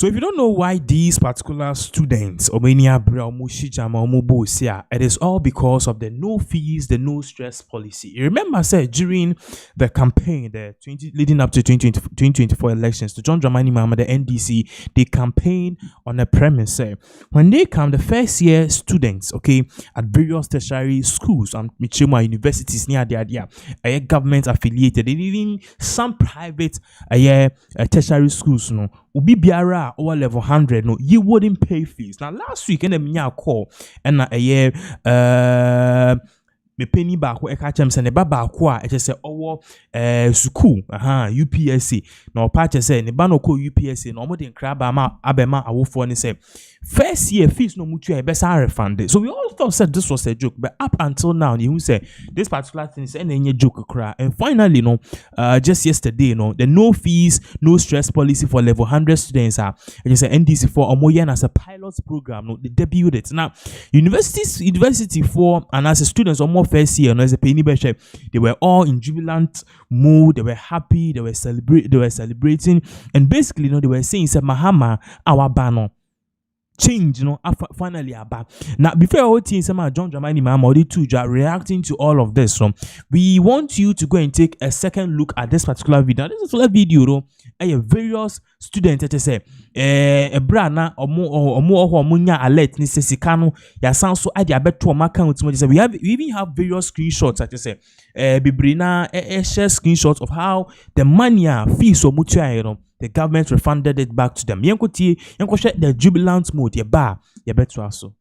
So if you don't know why these particular students, it is all because of the no fees, the no stress policy. You remember, I said during the campaign, leading up to 2024 elections, the John Dramani Mahama, the NDC, they campaign on a premise. When they come, the first year students, okay, at various tertiary schools, Michima universities near the government affiliated, and even some private tertiary schools, Ubi biara over level 100, you wouldn't pay fees. Now last week in the call and me penny back where catch them send a baba kwa just say suku UPSC no patch say ne bano ko UPSC no more than crab abema awofo ni say first year fees no mutu e best refunded. So we all thought said this was a joke, but up until now you say this particular thing is any joke cry. And finally just yesterday the no fees no stress policy for level 100 students just say NDC for Omoyan as a pilot program they debuted it. Now university for and as a students or more first year as a penny beche, they were all in jubilant mood, they were happy, they were celebrating, and basically they were saying say Mahama our banner change, finally about. Now, before all things, John Dramani Mahama too reacting to all of this. We want you to go and take a second look at this particular video. This is a video, various students that say, brana or more alert ni sesikano ya sound so I beto account. We even have various screenshots that say, bibrina share screenshots of how the money fees or mutual, the government refunded it back to them. Yanko share the jubilant mode, ya beto also.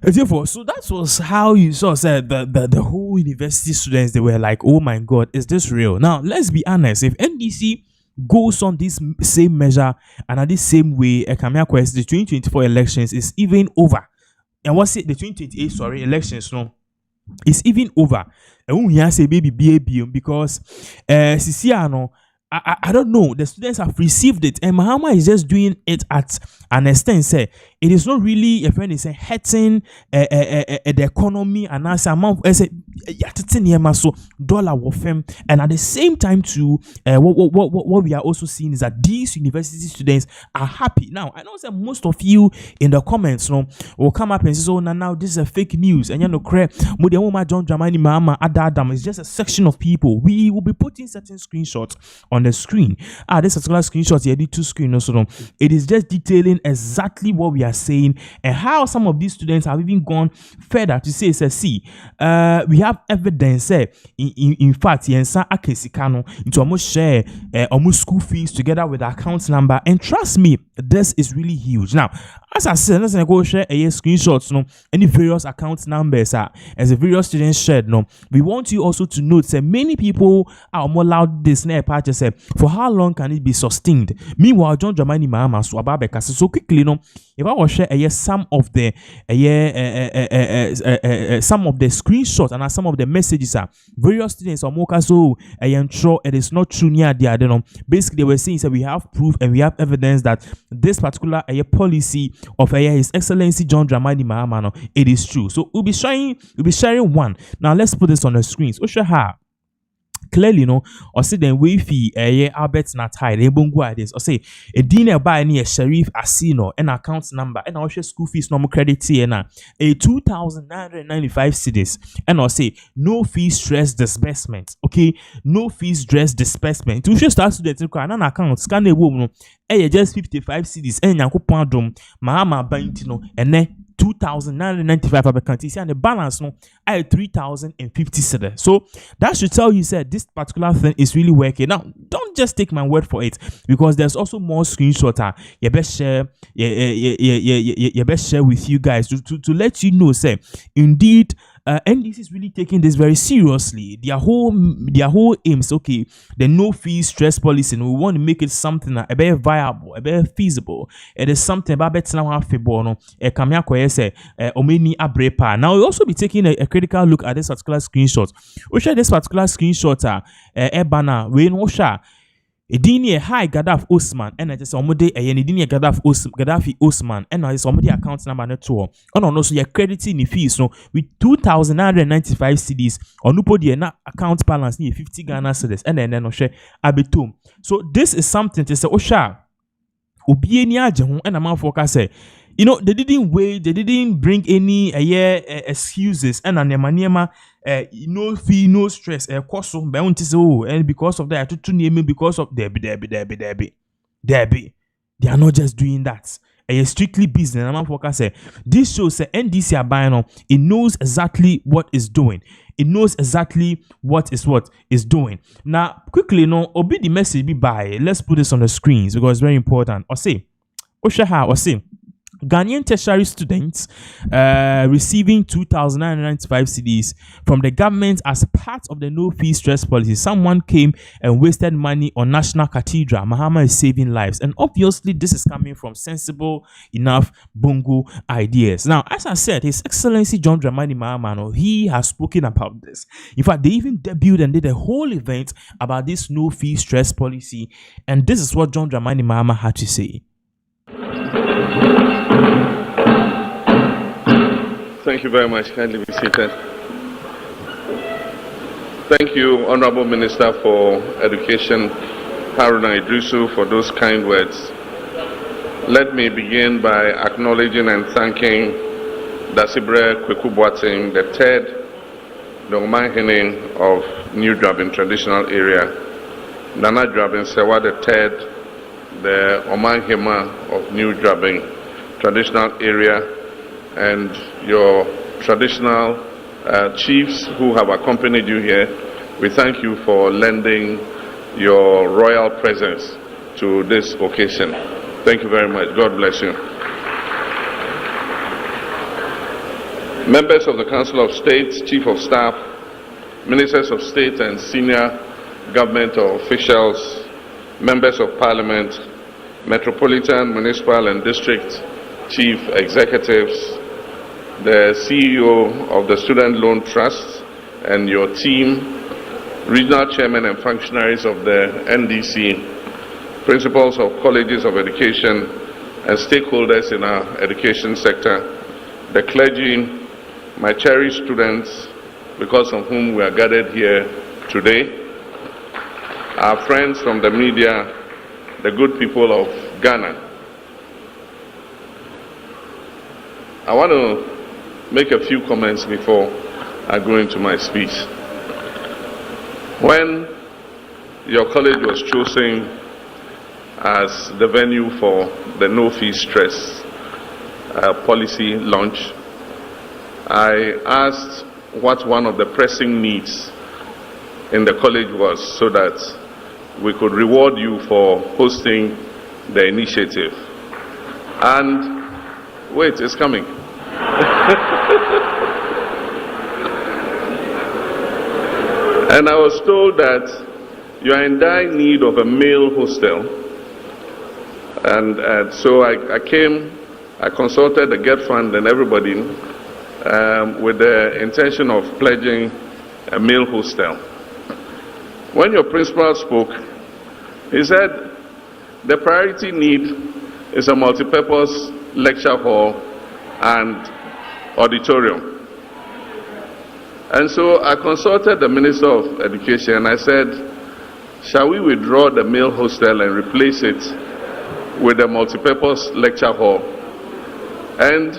Therefore, so that was how you saw said the whole university students, they were like, oh my god, is this real? Now let's be honest, if NDC goes on this same measure and at this same way, the 2024 elections is even over. And what's it, the 2028 elections it's even over. And we say baby because Sisiano, I don't know. The students have received it, and Mahama is just doing it at an extent. Say it is not really a friend is hurting the economy and as amount as so dollar wofem. And at the same time, too, what we are also seeing is that these university students are happy. Now I know that most of you in the comments, will come up and say, "Oh, now this is a fake news," and John Dramani Mahama Adam is just a section of people. We will be putting certain screenshots on the screen. This particular screenshot here, the two screen also. It is just detailing exactly what we are saying and how some of these students have even gone further to say, see, we have evidence. In fact, yensa akesikano into almost share almost school fees together with the account number, and trust me, this is really huge. Now, as I said, let's go share screenshots, any various account numbers as the various students shared. We want you also to note that many people are more loud this part just for how long can it be sustained? Meanwhile, John Dramani Mahama so quickly, if I will share some of the screenshots and some of the messages various students are more so it is not true near the other. Basically, they were saying that we have proof and we have evidence that this particular policy of His Excellency John Dramani Mahama, it is true. So we'll be sharing one. Now let's put this on the screen. So share her. Clearly, or say then Wayfi Albert Natai, Rebungu ideas, or say a dinner by any Sheriff Asino, an account number, and also school fees normal credit here a 2,995 cedis, and I'll say no fees stress disbursement. Okay, no fees stress disbursement. To start students to an account, scan a woman, just 55 cedis, and Yankupandum, Mahama Bantino, and then 2,995 abekanti, and the balance no at 3,050 cedis. So that should tell you said this particular thing is really working. Now, don't just take my word for it, because there's also more screenshots. You best share, you best share with you guys to let you know, say indeed. NDC is really taking this very seriously. Their whole aims, okay, the no fee stress policy, and we want to make it something a bit viable, a bit feasible. It is something about better now feasible. No, kamya koye say omeni abrepa. Now we'll also be taking a critical look at this particular screenshot. We share this particular screenshot. Ebana we no share. Edini hi Gaddafi Osman and just somebody Edini Gaddafi Osman and now somebody account number net to no so your crediting the fees no with 2,995 cedis or no podi na account balance near 50 Ghana cedis and then no share abetum. So this is something to say osha obi eni agye ho and amount for say they didn't bring any excuses and anema no fee, no stress, cost of and because of that, because of Debbie. They are not just doing that. It's strictly business. And I'm say this shows that NDC are buying on. It knows exactly what it's doing. It knows exactly what is doing. Now, quickly, obi the message be by. Let's put this on the screens because it's very important. Or say, Ghanaian tertiary students receiving 2,995 cedis from the government as part of the no-fee stress policy. Someone came and wasted money on National Cathedral. Mahama is saving lives. And obviously, this is coming from sensible enough bongo ideas. Now, as I said, His Excellency John Dramani Mahama, he has spoken about this. In fact, they even debuted and did a whole event about this no-fee stress policy. And this is what John Dramani Mahama had to say. Thank you very much. Kindly be seated. Thank you, Honorable Minister for Education, Haruna Idrisu, for those kind words. Let me begin by acknowledging and thanking Dasibre Kwekubuating, the third, the Omanhene of New Drabin traditional area, Nana Drabin Sewa, the third, the Omanhema of New Drabin traditional area, and your traditional chiefs who have accompanied you here. We thank you for lending your royal presence to this occasion. Thank you very much. God bless you. Members of the Council of State, Chief of Staff, Ministers of State and senior government officials, Members of Parliament, Metropolitan, Municipal and District Chief Executives, the CEO of the Student Loan Trust and your team, regional chairmen and functionaries of the NDC, principals of colleges of education and stakeholders in our education sector, the clergy, my cherished students, because of whom we are gathered here today, our friends from the media, the good people of Ghana. I want to make a few comments before I go into my speech. When your college was chosen as the venue for the no-fee stress policy launch, I asked what one of the pressing needs in the college was so that we could reward you for hosting the initiative. And wait, it's coming. And I was told that you are in dire need of a male hostel. And so I came, I consulted the Get Fund and everybody with the intention of pledging a male hostel. When your principal spoke, he said the priority need is a multi-purpose lecture hall and auditorium. And so I consulted the Minister of Education and I said, shall we withdraw the male hostel and replace it with a multi-purpose lecture hall? And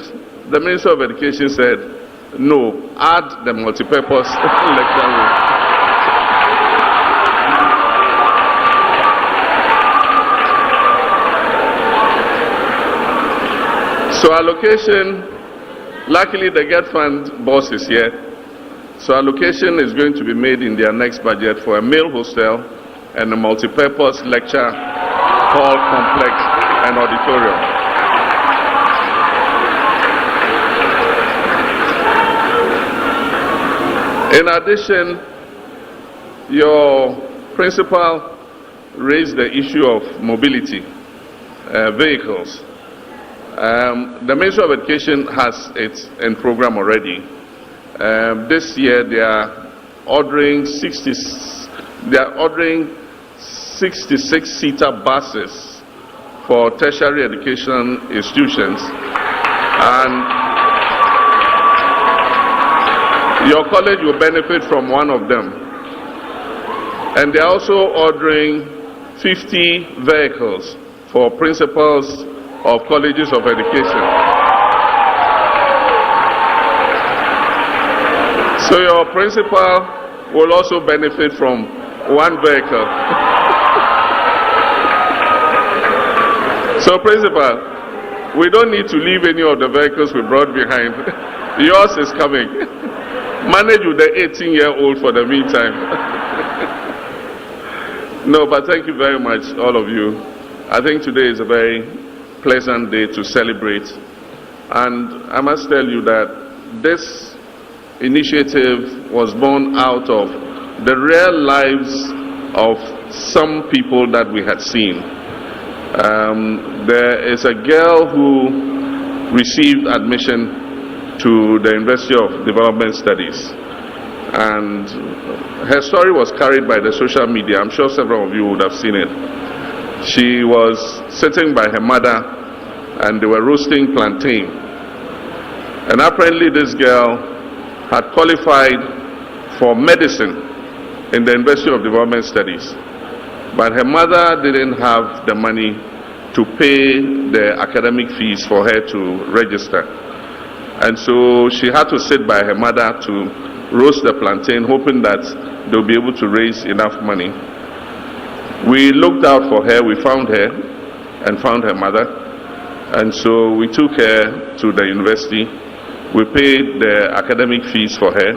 the Minister of Education said, no, add the multi-purpose lecture hall. So allocation Luckily, the Get Fund boss is here, so allocation is going to be made in their next budget for a male hostel and a multi-purpose lecture hall complex and auditorium. In addition, your principal raised the issue of mobility, vehicles. The Ministry of Education has its in program already. This year they are ordering 66-seater buses for tertiary education institutions, and your college will benefit from one of them. And they're also ordering 50 vehicles for principals of colleges of education. So your principal will also benefit from one vehicle. So principal, we don't need to leave any of the vehicles we brought behind. Yours is coming. Manage with the 18-year-old for the meantime. No, but thank you very much, all of you. I think today is a very pleasant day to celebrate. And I must tell you that this initiative was born out of the real lives of some people that we had seen. There is a girl who received admission to the University of Development Studies, and her story was carried by the social media. I'm sure several of you would have seen it. She was sitting by her mother and they were roasting plantain, and apparently this girl had qualified for medicine in the University of Development Studies, but her mother didn't have the money to pay the academic fees for her to register. And so she had to sit by her mother to roast the plantain, hoping that they'll be able to raise enough money. We looked out for her, we found her and found her mother. And so we took her to the university. We paid the academic fees for her.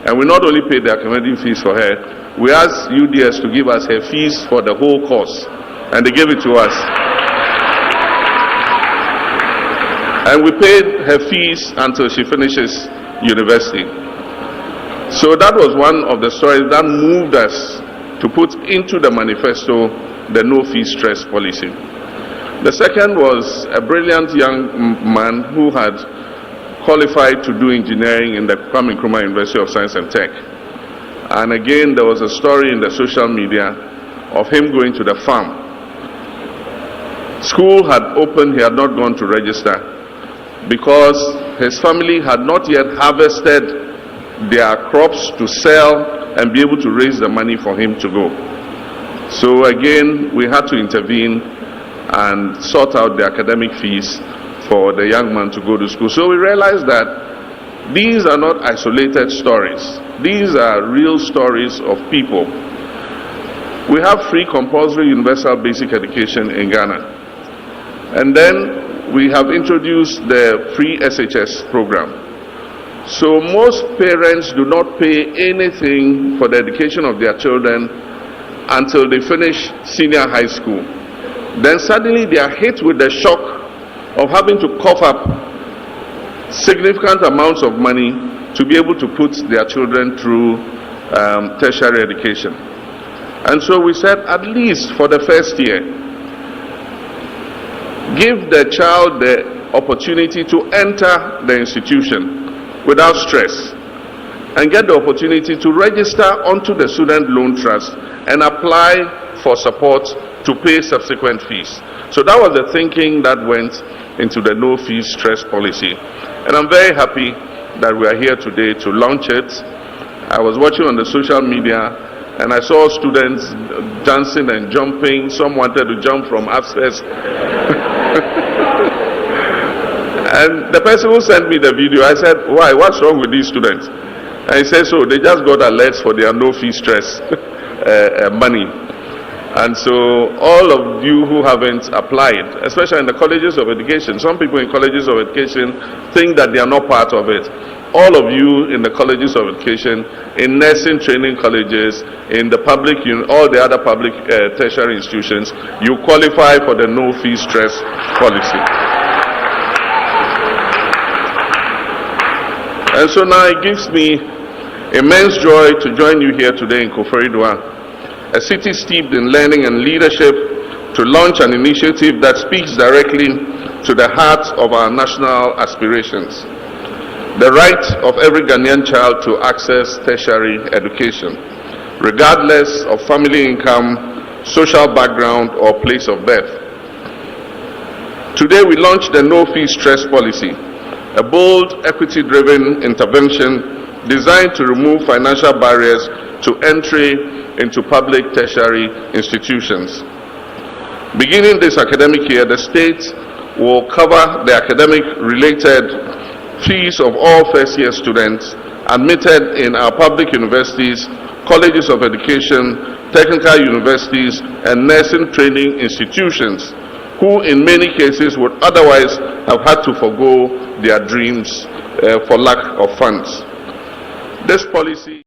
And we not only paid the academic fees for her, we asked UDS to give us her fees for the whole course. And they gave it to us. And we paid her fees until she finishes university. So that was one of the stories that moved us to put into the manifesto the no fee stress policy. The second was a brilliant young man who had qualified to do engineering in the Kwame Nkrumah University of Science and Tech. And again, there was a story in the social media of him going to the farm. School had opened, he had not gone to register, because his family had not yet harvested their crops to sell and be able to raise the money for him to go. So again, we had to intervene and sort out the academic fees for the young man to go to school. So we realized that these are not isolated stories. These are real stories of people. We have free compulsory universal basic education in Ghana. And then we have introduced the free SHS program. So most parents do not pay anything for the education of their children until they finish senior high school. Then suddenly they are hit with the shock of having to cough up significant amounts of money to be able to put their children through tertiary education. And so we said, at least for the first year, give the child the opportunity to enter the institution without stress and get the opportunity to register onto the student loan trust and apply for support to pay subsequent fees. So that was the thinking that went into the no fees stress policy. And I'm very happy that we are here today to launch it. I was watching on the social media and I saw students dancing and jumping. Some wanted to jump from upstairs. And the person who sent me the video, I said, why, what's wrong with these students? And he said, so they just got alerts for their no fee stress money. And so all of you who haven't applied, especially in the colleges of education, some people in colleges of education think that they are not part of it. All of you in the colleges of education, in nursing training colleges, in the public, all the other public tertiary institutions, you qualify for the no fee stress policy. And so now it gives me immense joy to join you here today in Koforidua, a city steeped in learning and leadership, to launch an initiative that speaks directly to the heart of our national aspirations: the right of every Ghanaian child to access tertiary education, regardless of family income, social background, or place of birth. Today we launched the no fee stress policy, a bold, equity-driven intervention designed to remove financial barriers to entry into public tertiary institutions. Beginning this academic year, the state will cover the academic-related fees of all first-year students admitted in our public universities, colleges of education, technical universities, and nursing training institutions, who in many cases would otherwise have had to forgo their dreams for lack of funds. This policy